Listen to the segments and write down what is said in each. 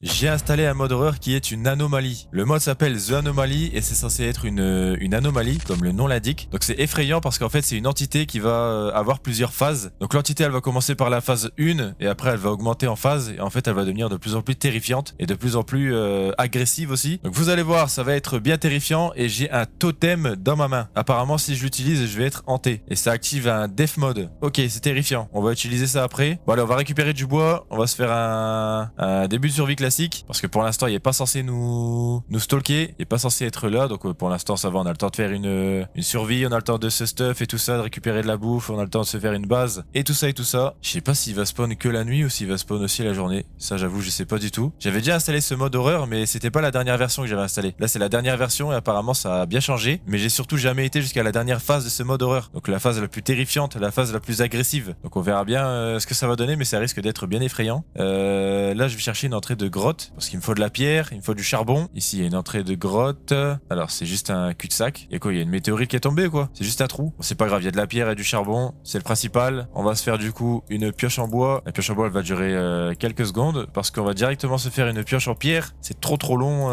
J'ai installé un mode horreur qui est une anomalie. Le mode s'appelle The Anomaly et c'est censé être une anomalie, comme le nom l'indique. Donc c'est effrayant parce qu'en fait c'est une entité qui va avoir plusieurs phases. Donc l'entité elle va commencer par la phase 1 et après elle va augmenter en phase et en fait elle va devenir de plus en plus terrifiante et de plus en plus agressive aussi. Donc vous allez voir, ça va être bien terrifiant et j'ai un totem dans ma main. Apparemment si je l'utilise je vais être hanté et ça active un death mode. Ok, c'est terrifiant. On va utiliser ça après. Bon allez, on va récupérer du bois, on va se faire un début de survie classique. Parce que pour l'instant il est pas censé nous stalker, il est pas censé être là, donc pour l'instant ça va, on a le temps de faire une survie, on a le temps de se stuff et tout ça, de récupérer de la bouffe, on a le temps de se faire une base et tout ça et tout ça. Je sais pas s'il va spawn que la nuit ou s'il va spawn aussi la journée, ça j'avoue je sais pas du tout. J'avais déjà installé ce mode horreur mais c'était pas la dernière version que j'avais installée. Là c'est la dernière version et apparemment ça a bien changé, mais j'ai surtout jamais été jusqu'à la dernière phase de ce mode horreur. Donc la phase la plus terrifiante, la phase la plus agressive. Donc on verra bien ce que ça va donner, mais ça risque d'être bien effrayant. Là je vais chercher une entrée de grotte parce qu'il me faut de la pierre, il me faut du charbon. Ici il y a une entrée de grotte. Alors c'est juste un cul-de-sac. Et quoi, il y a une météorite qui est tombée ou quoi? C'est juste un trou. Bon, c'est pas grave, il y a de la pierre et du charbon, c'est le principal. On va se faire du coup une pioche en bois. La pioche en bois elle va durer quelques secondes parce qu'on va directement se faire une pioche en pierre. C'est trop long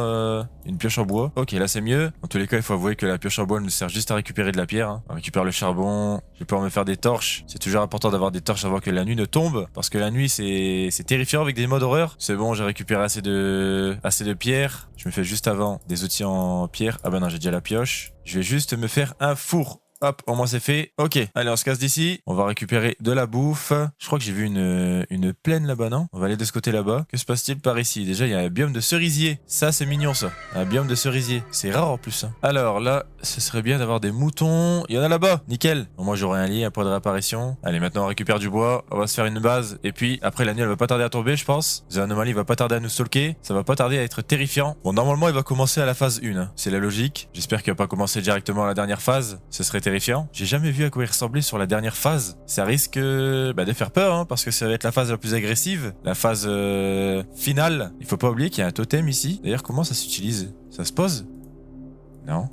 une pioche en bois. Ok, là c'est mieux. En tous les cas il faut avouer que la pioche en bois elle nous sert juste à récupérer de la pierre. On récupère le charbon. Je vais pouvoir me faire des torches. C'est toujours important d'avoir des torches avant que la nuit ne tombe parce que la nuit c'est terrifiant avec des modes horreur. C'est bon, j'ai récupéré assez de pierre. Je me fais juste avant des outils en pierre. Ah bah non, j'ai déjà la pioche. Je vais juste me faire un four. Hop, au moins c'est fait. Ok, allez, on se casse d'ici. On va récupérer de la bouffe. Je crois que j'ai vu une plaine là-bas, non? On va aller de ce côté là-bas. Que se passe-t-il par ici? Déjà, il y a un biome de cerisier. Ça, c'est mignon, ça. Un biome de cerisier. C'est rare en plus. Hein. Alors là, ce serait bien d'avoir des moutons. Il y en a là-bas. Nickel. Bon, moi, j'aurai un lit, un point de réapparition. Allez, maintenant, on récupère du bois. On va se faire une base. Et puis, après, la nuit, elle va pas tarder à tomber, je pense. The Anomaly va pas tarder à nous stalker. Ça va pas tarder à être terrifiant. Bon, normalement, il va commencer à la phase 1. Hein. C'est la logique. J'espère qu'il va pas commencer directement à la dernière phase. Ce serait terrifiant. J'ai jamais vu à quoi il ressemblait sur la dernière phase. Ça risque de faire peur, hein, parce que ça va être la phase la plus agressive, la phase finale. Il faut pas oublier qu'il y a un totem ici. D'ailleurs, comment ça s'utilise? Ça se pose? Non.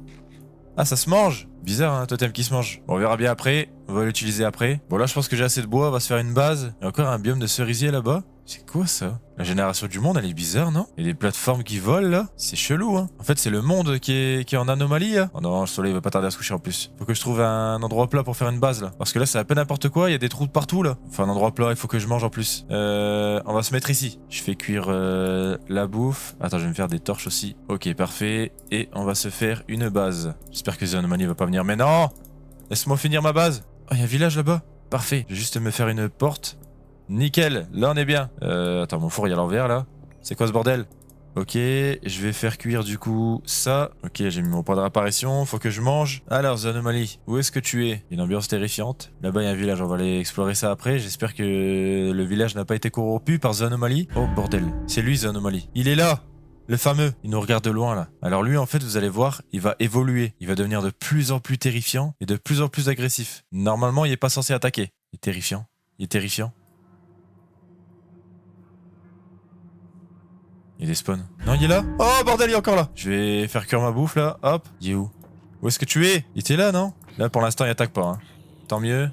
Ah, ça se mange. Bizarre, hein, un totem qui se mange. Bon, on verra bien après. On va l'utiliser après. Bon, là, je pense que j'ai assez de bois. On va se faire une base. Il y a encore un biome de cerisier là-bas. C'est quoi ça? La génération du monde, elle est bizarre, non? Il y a des plateformes qui volent, là. C'est chelou, hein. En fait, c'est le monde qui est en anomalie, là. Oh non, le soleil va pas tarder à se coucher en plus. Faut que je trouve un endroit plat pour faire une base, là. Parce que là, c'est un peu n'importe quoi. Il y a des trous de partout, là. Enfin, un endroit plat, il faut que je mange en plus. On va se mettre ici. Je fais cuire la bouffe. Attends, je vais me faire des torches aussi. Ok, parfait. Et on va se faire une base. J'espère que The Anomaly va pas venir. Mais non! Laisse-moi finir ma base. Oh, il y a un village là-bas. Parfait. Je vais juste me faire une porte. Nickel, là on est bien. Attends, mon four il est à l'envers là. C'est quoi ce bordel? Ok, je vais faire cuire du coup ça. Ok, j'ai mis mon point de réapparition, faut que je mange. Alors, The Anomaly, où est-ce que tu es? Une ambiance terrifiante. Là-bas il y a un village, on va aller explorer ça après. J'espère que le village n'a pas été corrompu par The Anomaly. Oh bordel, c'est lui The Anomaly. Il est là! Le fameux, il nous regarde de loin là. Alors lui en fait vous allez voir, il va évoluer. Il va devenir de plus en plus terrifiant et de plus en plus agressif. Normalement il est pas censé attaquer. Il est terrifiant. Il est terrifiant. Il y a des spawns. Non, il est là. Oh, bordel, il est encore là. Je vais faire cuire ma bouffe, là. Hop. Il est où? Où est-ce que tu es? Il était là, non? Là, pour l'instant, il attaque pas. Hein. Tant mieux.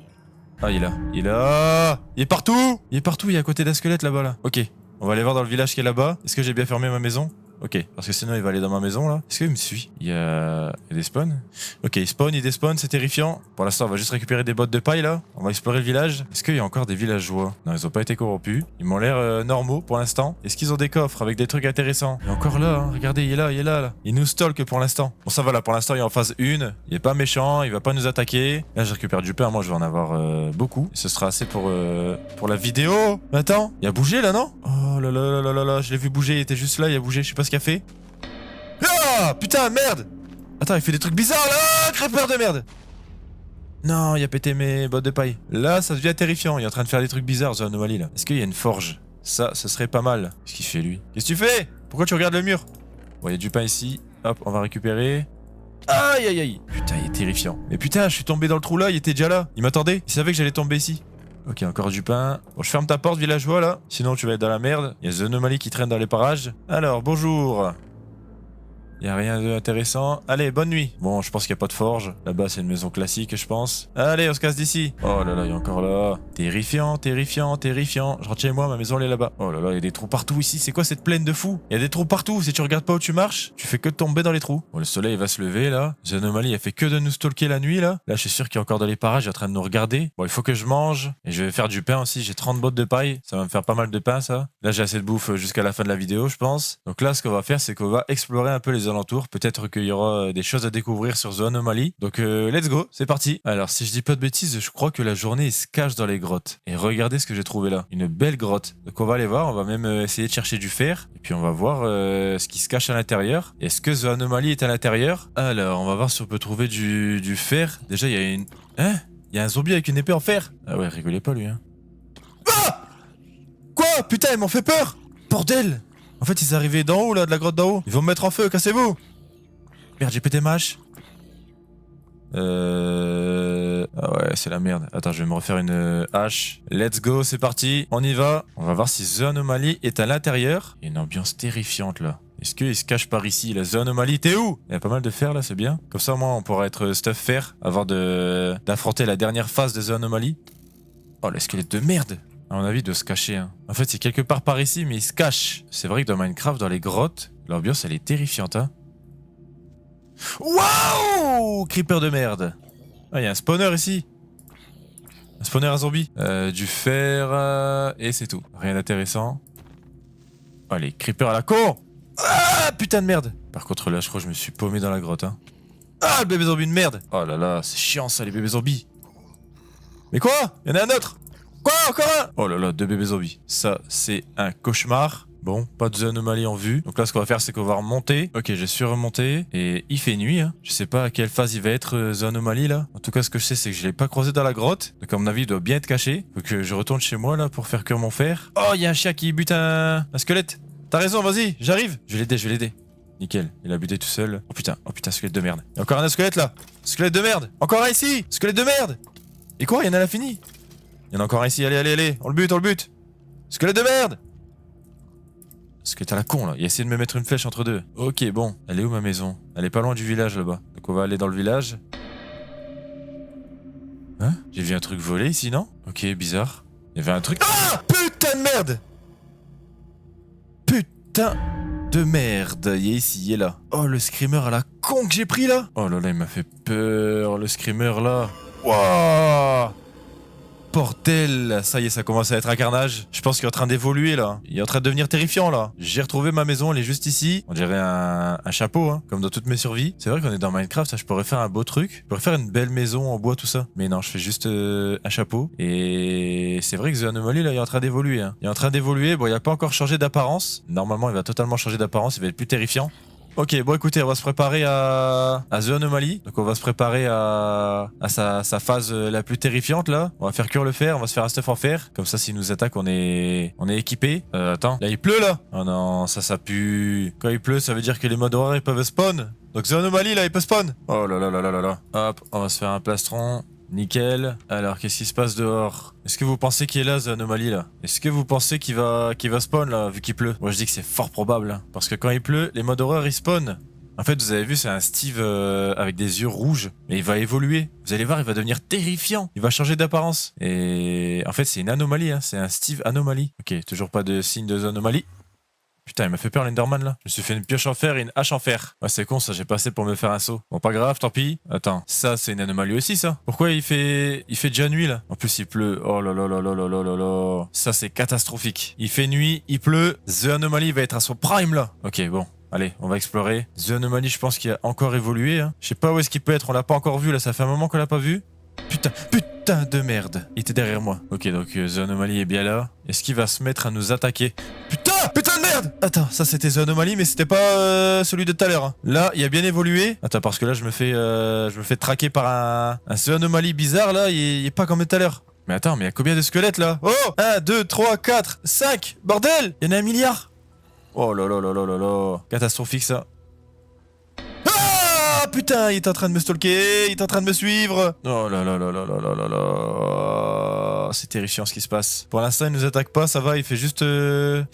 Ah, il est là. Il est là. Il est partout. Il est partout. Il est à côté d'un squelette, là-bas, là. Ok. On va aller voir dans le village qui est là-bas. Est-ce que j'ai bien fermé ma maison? Ok, parce que sinon il va aller dans ma maison là. Est-ce qu'il me suit? Il y a des spawns. Ok, il spawn, il despawn, c'est terrifiant. Pour l'instant, on va juste récupérer des bottes de paille là. On va explorer le village. Est-ce qu'il y a encore des villageois? Non, ils ont pas été corrompus. Ils m'ont l'air normaux pour l'instant. Est-ce qu'ils ont des coffres avec des trucs intéressants? Il est encore là, hein. Regardez, il est là, il est là. Il nous stalk pour l'instant. Bon, ça va là, pour l'instant, il est en phase 1. Il est pas méchant, il va pas nous attaquer. Là, je récupère du pain. Moi, je vais en avoir beaucoup. Et ce sera assez pour la vidéo. Attends, il a bougé là, non? Oh là là là là là, je l'ai vu bouger. Il était juste là, il a bougé. Je sais pas ce qu'il a fait. Ah putain, merde! Attends, il fait des trucs bizarres là! Crêpeur de merde! Non, il a pété mes bottes de paille. Là, ça devient terrifiant. Il est en train de faire des trucs bizarres, The Anomaly là. Est-ce qu'il y a une forge? Ça, ce serait pas mal. Qu'est-ce qu'il fait lui? Qu'est-ce que tu fais? Pourquoi tu regardes le mur? Bon, il y a du pain ici. Hop, on va récupérer. Aïe aïe aïe! Putain, il est terrifiant. Mais putain, je suis tombé dans le trou là, il était déjà là. Il m'attendait. Il savait que j'allais tomber ici. Ok, encore du pain. Bon, je ferme ta porte, villageois là. Sinon, tu vas être dans la merde. Il y a The Anomaly qui traîne dans les parages. Alors, bonjour. Y a rien d'intéressant. Allez, bonne nuit. Bon, je pense qu'il y a pas de forge. Là-bas, c'est une maison classique, je pense. Allez, on se casse d'ici. Oh là là, il y a encore là. Terrifiant, terrifiant, terrifiant. Je rentre chez moi, ma maison, elle est là-bas. Oh là là, il y a des trous partout ici. C'est quoi cette plaine de fou? Il y a des trous partout. Si tu regardes pas où tu marches, tu fais que tomber dans les trous. Bon, le soleil va se lever, là. The Anomaly, elle fait que de nous stalker la nuit, là. Là, je suis sûr qu'il est encore dans les parages, il est en train de nous regarder. Bon, il faut que je mange. Et je vais faire du pain aussi. J'ai 30 bottes de paille. Ça va me faire pas mal de pain, ça. Là, j'ai assez de bouffe jusqu'à la fin de la vidéo, je pense. Donc là, ce qu'on va faire, c'est qu'on va explorer un peu les alentours. Peut-être qu'il y aura des choses à découvrir sur The Anomaly. Donc, let's go. C'est parti. Alors, si je dis pas de bêtises, je crois que la journée, il se cache dans les grottes. Et regardez ce que j'ai trouvé là. Une belle grotte. Donc, on va aller voir. On va même essayer de chercher du fer. Et puis, on va voir ce qui se cache à l'intérieur. Est-ce que The Anomaly est à l'intérieur? Alors, on va voir si on peut trouver du fer. Déjà, il y a une... Hein? Il y a un zombie avec une épée en fer. Ah ouais, rigolez pas, lui, hein. Ah! Quoi? Putain, ils m'ont fait peur! Bordel! En fait, ils arrivaient d'en haut, là, de la grotte d'en haut. Ils vont me mettre en feu, cassez-vous! Merde, j'ai pété ma hache. Ah ouais, c'est la merde. Attends, je vais me refaire une hache. Let's go, c'est parti. On y va. On va voir si The Anomaly est à l'intérieur. Il y a une ambiance terrifiante, là. Est-ce qu'il se cache par ici? La The Anomaly, t'es où? Il y a pas mal de fer, là, c'est bien. Comme ça, moi, on pourra être stuff fer avant d'affronter la dernière phase de The Anomaly. Oh, le squelette de merde! À mon avis, il doit se cacher. Hein. En fait, c'est quelque part par ici, mais il se cache. C'est vrai que dans Minecraft, dans les grottes, l'ambiance, elle est terrifiante. Hein. Waouh! Creeper de merde. Ah, il y a un spawner ici. Un spawner à zombie. Du fer, et c'est tout. Rien d'intéressant. Allez, creeper à la con! Ah, putain de merde! Par contre, là, je crois que je me suis paumé dans la grotte. Hein. Ah, le bébé zombie de merde! Oh là là, c'est chiant ça, les bébés zombies. Mais quoi? Il y en a un autre! Quoi? Encore un? Oh là là, 2 bébés zombies. Ça, c'est un cauchemar. Bon, pas de The Anomaly en vue. Donc là, ce qu'on va faire, c'est qu'on va remonter. Ok, je suis remonté. Et il fait nuit. Hein. Je sais pas à quelle phase il va être, The Anomaly, là. En tout cas, ce que je sais, c'est que je l'ai pas croisé dans la grotte. Donc, à mon avis, il doit bien être caché. Faut que je retourne chez moi, là, pour faire cuire mon fer. Oh, il y a un chien qui bute un squelette. T'as raison, vas-y, j'arrive. Je vais l'aider, je vais l'aider. Nickel, il a buté tout seul. Oh putain, squelette de merde. Il y a encore un squelette, là. Squelette de merde. Encore un ici. Squelette de merde. Et quoi? Il y en a la fini. Il y en a encore un ici, allez, allez, allez, on le bute, on le bute. Squelette de merde. Squelette à la con là, il a essayé de me mettre une flèche entre deux. Ok, bon, elle est où ma maison? Elle est pas loin du village là-bas. Donc on va aller dans le village. Hein? J'ai vu un truc voler ici, non? Ok, bizarre. Il y avait un truc... Ah! Putain de merde! Putain de merde, il est ici, il est là. Oh, le screamer à la con que j'ai pris là. Oh là là, il m'a fait peur, le screamer là. Wouah! Bordel, ça y est, ça commence à être un carnage. Je pense qu'il est en train d'évoluer là. Il est en train de devenir terrifiant là. J'ai retrouvé ma maison, elle est juste ici. On dirait un chapeau, hein, comme dans toutes mes survies. C'est vrai qu'on est dans Minecraft, ça, je pourrais faire un beau truc. Je pourrais faire une belle maison en bois, tout ça. Mais non, je fais juste un chapeau. Et c'est vrai que The Anomaly là, il est en train d'évoluer. Hein. Il est en train d'évoluer. Bon, il a pas encore changé d'apparence. Normalement, il va totalement changer d'apparence. Il va être plus terrifiant. Ok, bon écoutez, on va se préparer à The Anomaly. Donc on va se préparer à sa phase la plus terrifiante là. On va faire cuire le fer, on va se faire un stuff en fer. Comme ça, s'il nous attaque, on est équipé. Attends, là il pleut là. Oh non, ça pue. Quand il pleut, ça veut dire que les modes horreur ils peuvent spawn. Donc The Anomaly là, il peut spawn. Oh là là là là là là. Hop, on va se faire un plastron. Nickel. Alors, qu'est-ce qui se passe dehors? Est-ce que vous pensez qu'il est là, The Anomaly, là? Est-ce que vous pensez qu'il va spawn, là, vu qu'il pleut? Moi, je dis que c'est fort probable, hein, parce que quand il pleut, les modes horreur, ils spawnent. En fait, vous avez vu, c'est un Steve avec des yeux rouges. Mais il va évoluer. Vous allez voir, il va devenir terrifiant. Il va changer d'apparence. Et en fait, c'est une anomalie, hein. C'est un Steve anomalie. Ok, toujours pas de signe de The Anomaly. Putain, il m'a fait peur l'Enderman là. Je me suis fait une pioche en fer et une hache en fer. Ouais, c'est con ça, j'ai passé pour me faire un saut. Bon, pas grave, tant pis. Attends, ça c'est une anomalie aussi ça. Pourquoi il fait déjà nuit là? En plus il pleut. Oh là là là là là là là là. Ça c'est catastrophique. Il fait nuit, il pleut. The Anomaly va être à son prime là. Ok, bon. Allez, on va explorer. The Anomaly, je pense qu'il a encore évolué. Hein. Je sais pas où est-ce qu'il peut être, on l'a pas encore vu là, ça fait un moment qu'on l'a pas vu. Putain de merde. Il était derrière moi. Ok, donc The Anomaly est bien là. Est-ce qu'il va se mettre à nous attaquer? Putain de merde. Attends, ça c'était The Anomaly, mais c'était pas celui de tout à l'heure. Hein. Là, il a bien évolué. Attends, parce que là, je me fais traquer par un The Anomaly bizarre, là. Il est pas comme tout à l'heure. Mais attends, mais il y a combien de squelettes, là? Oh! 1, 2, 3, 4, 5! Bordel! Il y en a 1 milliard! Oh là là là là là là. Catastrophique, ça. Ah putain, il est en train de me stalker, il est en train de me suivre. Oh là là là là là là là là. Oh, c'est terrifiant ce qui se passe. Pour l'instant, il nous attaque pas, ça va, il fait juste que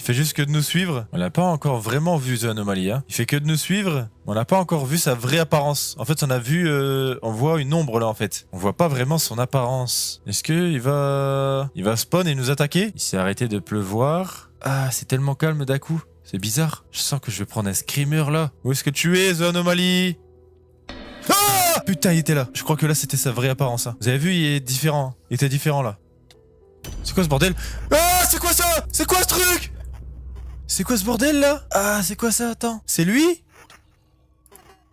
de nous suivre. On l'a pas encore vraiment vu, The Anomaly, hein. Il fait que de nous suivre. On n'a pas encore vu sa vraie apparence. En fait, on voit une ombre là en fait. On voit pas vraiment son apparence. Est-ce que il va spawn et nous attaquer? Il s'est arrêté de pleuvoir. Ah, c'est tellement calme d'un coup. C'est bizarre. Je sens que je vais prendre un screamer là. Où est-ce que tu es, The Anomaly? Ah! Putain, il était là. Je crois que là, c'était sa vraie apparence. Hein. Vous avez vu, il est différent. Il était différent là. C'est quoi ce bordel? Ah, c'est quoi ça? C'est quoi ce truc? C'est quoi ce bordel là? Ah, c'est quoi ça? Attends. C'est lui?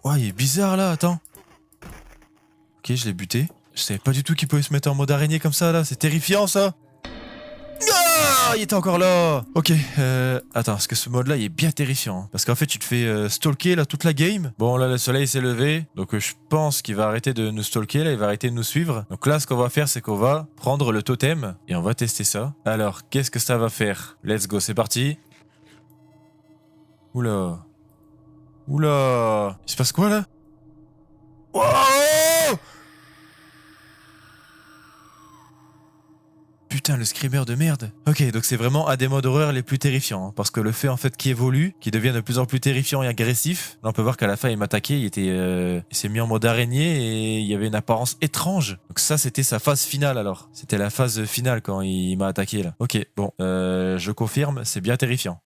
Ouais, il est bizarre là, attends. Ok, je l'ai buté. Je savais pas du tout qu'il pouvait se mettre en mode araignée comme ça là. C'est terrifiant ça. Ah, il était encore là. Ok, attends, parce que ce mode là il est bien terrifiant. Hein. Parce qu'en fait tu te fais stalker là toute la game. Bon là le soleil s'est levé. Donc je pense qu'il va arrêter de nous stalker là. Il va arrêter de nous suivre. Donc là ce qu'on va faire c'est qu'on va prendre le totem. Et on va tester ça. Alors qu'est-ce que ça va faire? Let's go, c'est parti. Oula. Oula. Il se passe quoi là? Wow! Putain, le screamer de merde. Ok, donc c'est vraiment un des modes horreur les plus terrifiants. Hein, parce que le fait en fait qu'il évolue, qu'il devient de plus en plus terrifiant et agressif. Là, on peut voir qu'à la fin il m'attaquait, il s'est mis en mode araignée et il y avait une apparence étrange. Donc ça c'était sa phase finale alors. C'était la phase finale quand il m'a attaqué là. Ok, bon, je confirme, c'est bien terrifiant.